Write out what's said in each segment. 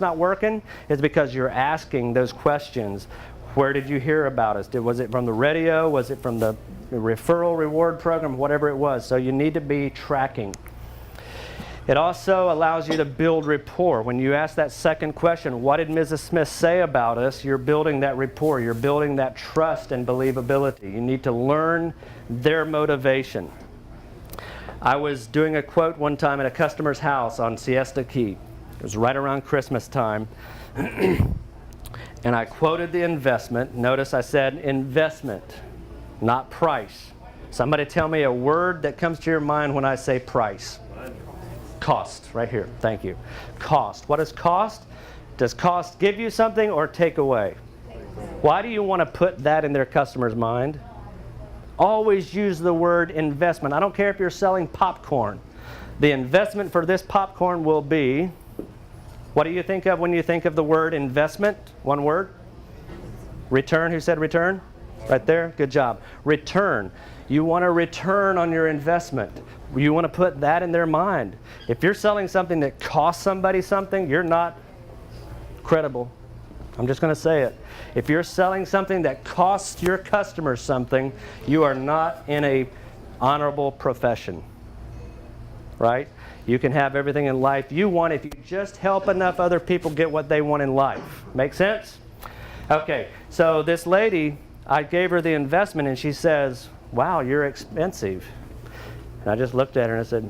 it's not working is because you're asking those questions. Where did you hear about us? Was it from the radio? Was it from the referral reward program? Whatever it was. So you need to be tracking. It also allows you to build rapport. When you ask that second question, what did Mrs. Smith say about us? You're building that rapport. You're building that trust and believability. You need to learn their motivation. I was doing a quote one time at a customer's house on Siesta Key. It was right around Christmas time. And I quoted the investment. Notice I said investment, not price. Somebody tell me a word that comes to your mind when I say price. Cost, right here. Thank you. Cost. What is cost? Does cost give you something or take away? Why do you want to put that in their customer's mind? Always use the word investment. I don't care if you're selling popcorn. The investment for this popcorn will be, what do you think of when you think of the word investment? One word? Return. Who said return? Right there. Good job. Return. You want a return on your investment. You want to put that in their mind. If you're selling something that costs somebody something, you're not credible. I'm just going to say it. If you're selling something that costs your customers something, you are not in a honorable profession. Right? You can have everything in life you want if you just help enough other people get what they want in life. Make sense? Okay, so this lady, I gave her the investment and she says, wow, you're expensive. And I just looked at her and I said,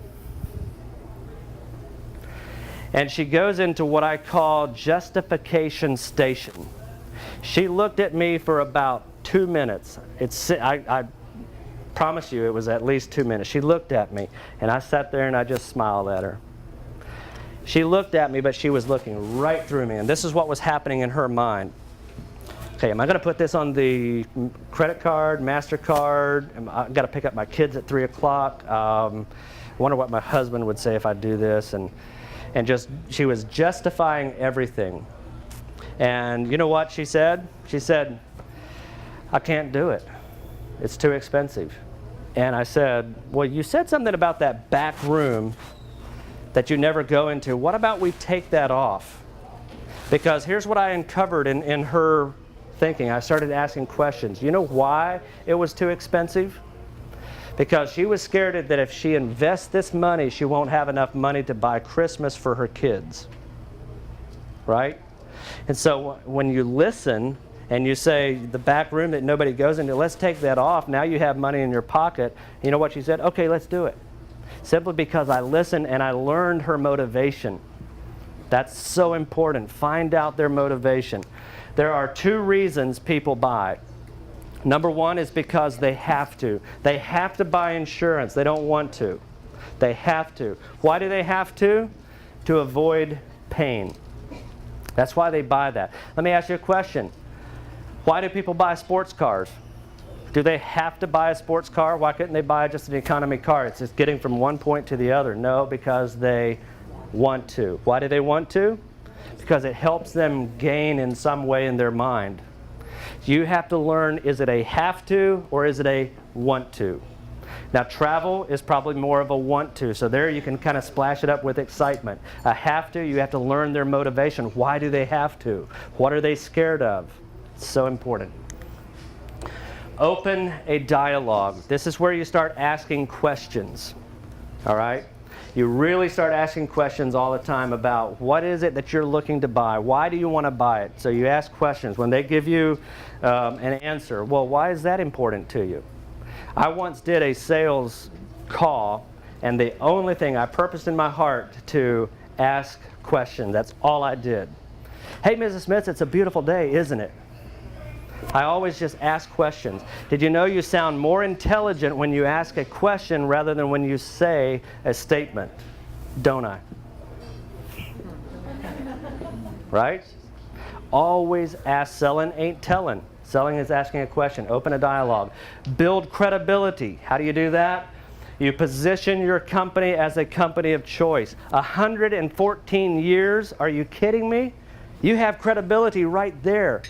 and she goes into what I call justification station. She looked at me for about 2 minutes. I promise you it was at least 2 minutes. She looked at me and I sat there and I just smiled at her. She looked at me, but she was looking right through me, and this is what was happening in her mind. Okay, am I going to put this on the credit card, MasterCard? I've got to pick up my kids at 3 o'clock. I wonder what my husband would say if I do this. And just, she was justifying everything. And you know what she said? She said, I can't do it. It's too expensive. And I said, well, you said something about that back room that you never go into. What about we take that off? Because here's what I uncovered in her thinking. I started asking questions. You know why it was too expensive? Because she was scared that if she invests this money, she won't have enough money to buy Christmas for her kids. Right? And so when you listen and you say the back room that nobody goes into, let's take that off. Now you have money in your pocket. You know what she said? Okay, let's do it. Simply because I listened and I learned her motivation. That's so important. Find out their motivation. There are 2 reasons people buy. Number 1 is because they have to. They have to buy insurance. They don't want to. They have to. Why do they have to? To avoid pain. That's why they buy that. Let me ask you a question. Why do people buy sports cars? Do they have to buy a sports car? Why couldn't they buy just an economy car? It's just getting from one point to the other. No, because they want to. Why do they want to? Because it helps them gain in some way in their mind. You have to learn, is it a have to or is it a want to? Now travel is probably more of a want to, so there you can kind of splash it up with excitement. A have to, you have to learn their motivation. Why do they have to? What are they scared of? It's so important. Open a dialogue. This is where you start asking questions. All right? You really start asking questions all the time about what is it that you're looking to buy? Why do you want to buy it? So you ask questions. When they give you an answer, well, why is that important to you? I once did a sales call, and the only thing I purposed in my heart to ask questions. That's all I did. Hey, Mrs. Smith, it's a beautiful day, isn't it? I always just ask questions. Did you know you sound more intelligent when you ask a question rather than when you say a statement? Don't I? Right? Always ask. Selling ain't telling. Selling is asking a question. Open a dialogue. Build credibility. How do you do that? You position your company as a company of choice. 114 years? Are you kidding me? You have credibility right there.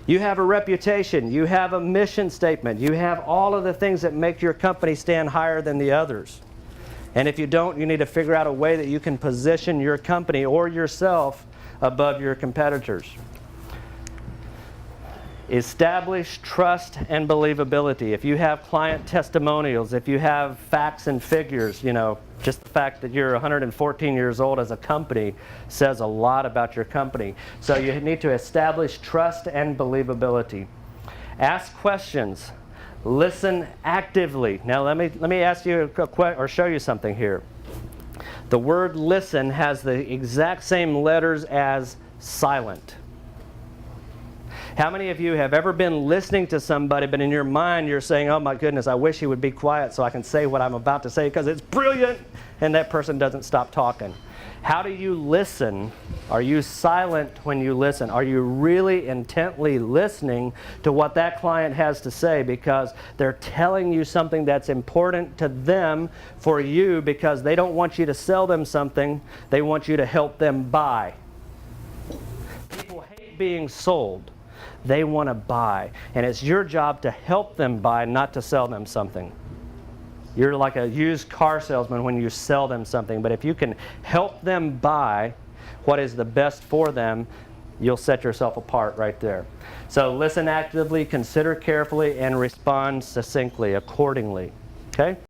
You have a reputation. You have a mission statement. You have all of the things that make your company stand higher than the others. And if you don't, you need to figure out a way that you can position your company or yourself above your competitors. Establish trust and believability. If you have client testimonials, if you have facts and figures, just the fact that you're 114 years old as a company says a lot about your company. So you need to establish trust and believability. Ask questions. Listen actively. Now let me ask you or show you something here. The word listen has the exact same letters as silent. How many of you have ever been listening to somebody, but in your mind you're saying, oh my goodness, I wish he would be quiet so I can say what I'm about to say because it's brilliant, and that person doesn't stop talking? How do you listen? Are you silent when you listen? Are you really intently listening to what that client has to say because they're telling you something that's important to them for you because they don't want you to sell them something, they want you to help them buy. People hate being sold. They want to buy, and it's your job to help them buy, not to sell them something. You're like a used car salesman when you sell them something, but if you can help them buy what is the best for them, you'll set yourself apart right there. So listen actively, consider carefully, and respond succinctly accordingly. Okay?